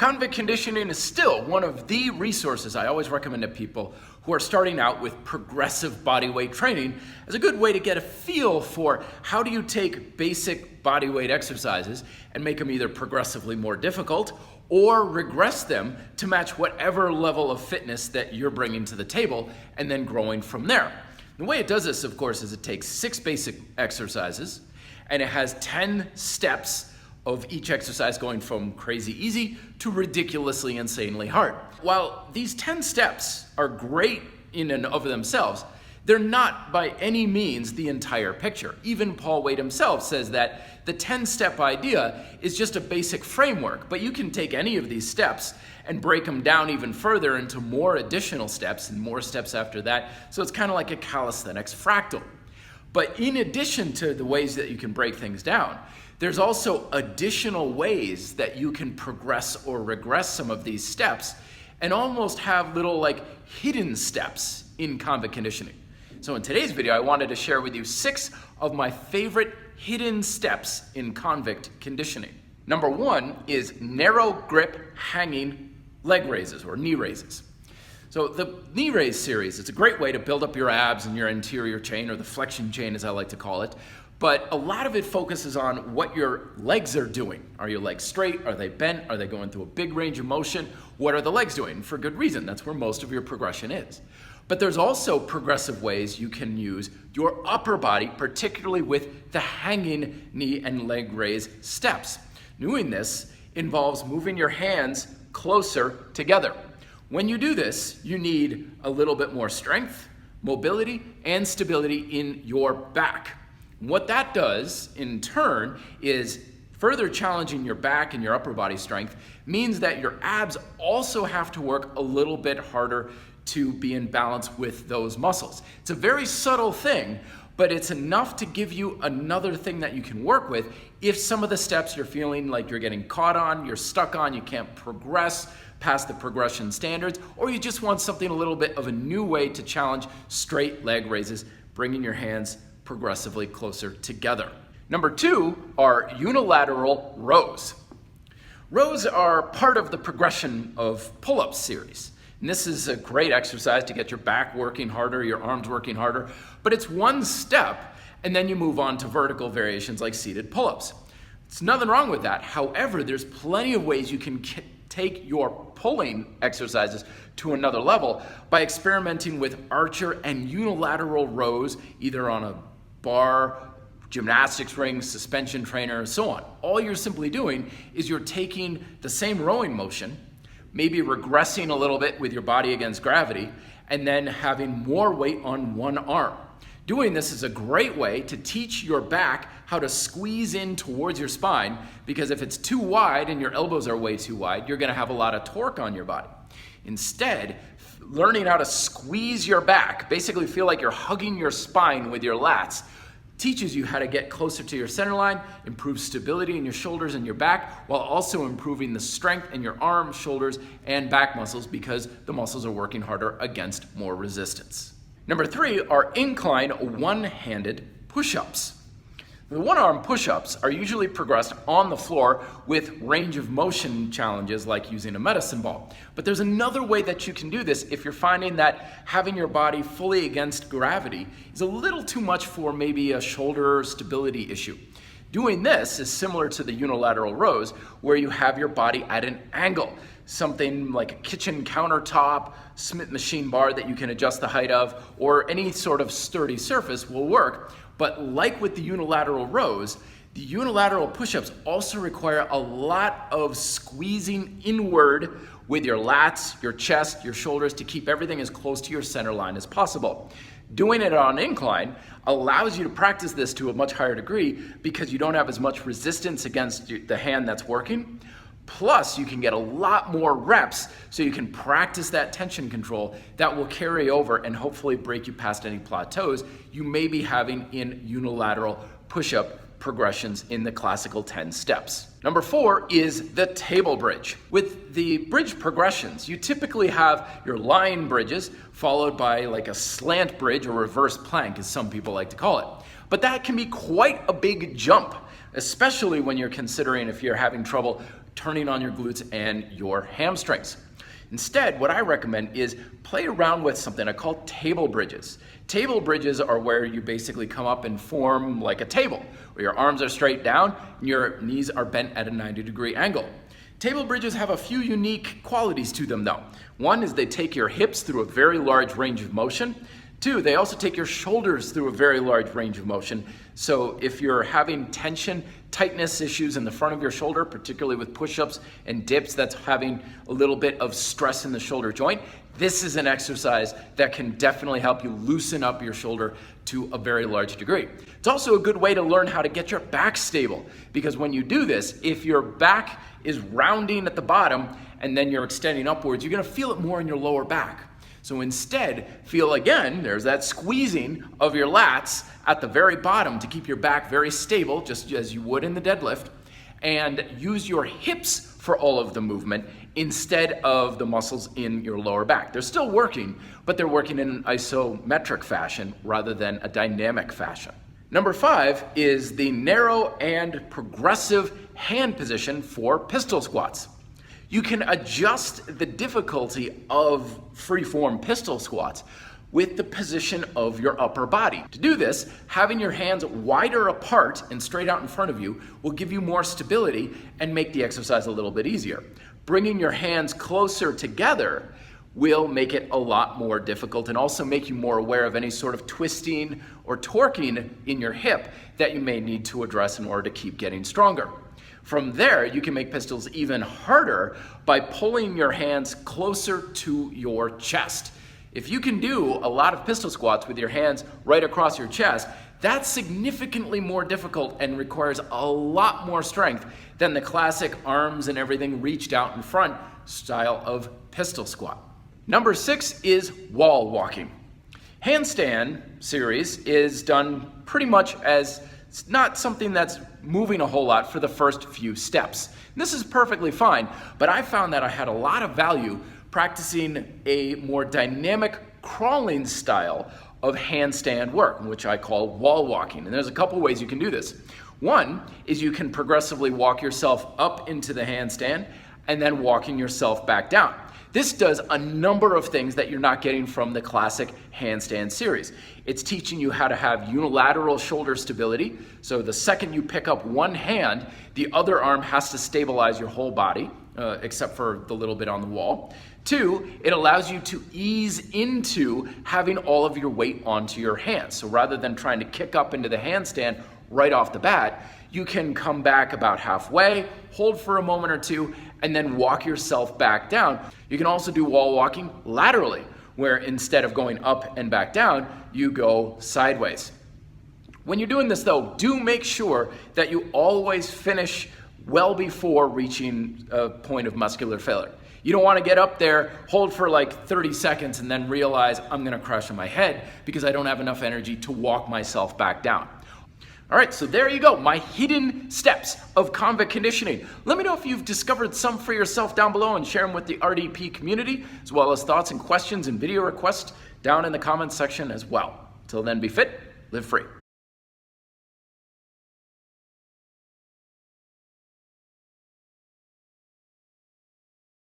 Convict conditioning is still one of the resources I always recommend to people who are starting out with progressive body weight training as a good way to get a feel for how do you take basic body weight exercises and make them either progressively more difficult or regress them to match whatever level of fitness that you're bringing to the table and then growing from there. The way it does this, of course, is it takes 6 basic exercises and it has 10 steps of each exercise going from crazy easy to ridiculously insanely hard. While these 10 steps are great in and of themselves, they're not by any means the entire picture. Even Paul Waite himself says that the 10-step idea is just a basic framework, but you can take any of these steps and break them down even further into more additional steps and more steps after that. So it's kind of like a calisthenics fractal. But in addition to the ways that you can break things down, there's also additional ways that you can progress or regress some of these steps and almost have little like hidden steps in convict conditioning. So in today's video, I wanted to share with you 6 of my favorite hidden steps in convict conditioning. Number 1 is narrow grip hanging leg raises or knee raises. So the knee raise series, it's a great way to build up your abs and your anterior chain, or the flexion chain as I like to call it. But a lot of it focuses on what your legs are doing. Are your legs straight? Are they bent? Are they going through a big range of motion? What are the legs doing? For good reason. That's where most of your progression is. But there's also progressive ways you can use your upper body, particularly with the hanging knee and leg raise steps. Doing this involves moving your hands closer together. When you do this, you need a little bit more strength, mobility, and stability in your back. What that does, in turn, is further challenging your back and your upper body strength means that your abs also have to work a little bit harder to be in balance with those muscles. It's a very subtle thing, but it's enough to give you another thing that you can work with if some of the steps you're feeling like you're getting caught on, you're stuck on, you can't progress past the progression standards, or you just want something a little bit of a new way to challenge straight leg raises, bringing your hands progressively closer together. Number 2 are unilateral rows. Rows are part of the progression of pull-ups series. And this is a great exercise to get your back working harder, your arms working harder, but it's one step and then you move on to vertical variations like seated pull-ups. There's nothing wrong with that. However, there's plenty of ways you can take your pulling exercises to another level by experimenting with archer and unilateral rows, either on a bar, gymnastics ring, suspension trainer, and so on. All you're simply doing is you're taking the same rowing motion, maybe regressing a little bit with your body against gravity, and then having more weight on one arm. Doing this is a great way to teach your back how to squeeze in towards your spine, because if it's too wide and your elbows are way too wide, you're gonna have a lot of torque on your body. Instead, learning how to squeeze your back, basically feel like you're hugging your spine with your lats, teaches you how to get closer to your center line, improve stability in your shoulders and your back, while also improving the strength in your arms, shoulders, and back muscles because the muscles are working harder against more resistance. Number 3 are incline one-handed push-ups. The one-arm push-ups are usually progressed on the floor with range of motion challenges like using a medicine ball. But there's another way that you can do this if you're finding that having your body fully against gravity is a little too much for maybe a shoulder stability issue. Doing this is similar to the unilateral rows where you have your body at an angle. Something like a kitchen countertop, Smith machine bar that you can adjust the height of, or any sort of sturdy surface will work. But like with the unilateral rows, the unilateral push-ups also require a lot of squeezing inward with your lats, your chest, your shoulders to keep everything as close to your center line as possible. Doing it on incline allows you to practice this to a much higher degree because you don't have as much resistance against the hand that's working. Plus, you can get a lot more reps so you can practice that tension control that will carry over and hopefully break you past any plateaus you may be having in unilateral push-up progressions in the classical 10 steps. Number 4 is the table bridge. With the bridge progressions, you typically have your line bridges followed by like a slant bridge or reverse plank, as some people like to call it. But that can be quite a big jump, especially when you're considering if you're having trouble turning on your glutes and your hamstrings. Instead, what I recommend is play around with something I call table bridges. Table bridges are where you basically come up and form like a table, where your arms are straight down and your knees are bent at a 90-degree angle. Table bridges have a few unique qualities to them though. One is they take your hips through a very large range of motion. Two, they also take your shoulders through a very large range of motion. So if you're having tension, tightness issues in the front of your shoulder, particularly with push-ups and dips, that's having a little bit of stress in the shoulder joint, this is an exercise that can definitely help you loosen up your shoulder to a very large degree. It's also a good way to learn how to get your back stable, because when you do this, if your back is rounding at the bottom and then you're extending upwards, you're gonna feel it more in your lower back. So instead, feel again, there's that squeezing of your lats at the very bottom to keep your back very stable, just as you would in the deadlift, and use your hips for all of the movement instead of the muscles in your lower back. They're still working, but they're working in an isometric fashion rather than a dynamic fashion. Number 5 is the narrow and progressive hand position for pistol squats. You can adjust the difficulty of free-form pistol squats with the position of your upper body. To do this, having your hands wider apart and straight out in front of you will give you more stability and make the exercise a little bit easier. Bringing your hands closer together will make it a lot more difficult and also make you more aware of any sort of twisting or torquing in your hip that you may need to address in order to keep getting stronger. From there, you can make pistols even harder by pulling your hands closer to your chest. If you can do a lot of pistol squats with your hands right across your chest, that's significantly more difficult and requires a lot more strength than the classic arms and everything reached out in front style of pistol squat. Number 6 is wall walking. Handstand series is done pretty much as it's not something that's moving a whole lot for the first few steps. And this is perfectly fine, but I found that I had a lot of value practicing a more dynamic crawling style of handstand work, which I call wall walking. And there's a couple ways you can do this. One is you can progressively walk yourself up into the handstand and then walking yourself back down. This does a number of things that you're not getting from the classic handstand series. It's teaching you how to have unilateral shoulder stability. So the second you pick up one hand, the other arm has to stabilize your whole body, except for the little bit on the wall. 2, it allows you to ease into having all of your weight onto your hands. So rather than trying to kick up into the handstand right off the bat, you can come back about halfway, hold for a moment or two, and then walk yourself back down. You can also do wall walking laterally, where instead of going up and back down, you go sideways. When you're doing this though, do make sure that you always finish well before reaching a point of muscular failure. You don't want to get up there, hold for like 30 seconds, and then realize I'm going to crash on my head because I don't have enough energy to walk myself back down. All right, so there you go, my hidden steps of convict conditioning. Let me know if you've discovered some for yourself down below and share them with the RDP community, as well as thoughts and questions and video requests down in the comments section as well. Till then, be fit, live free.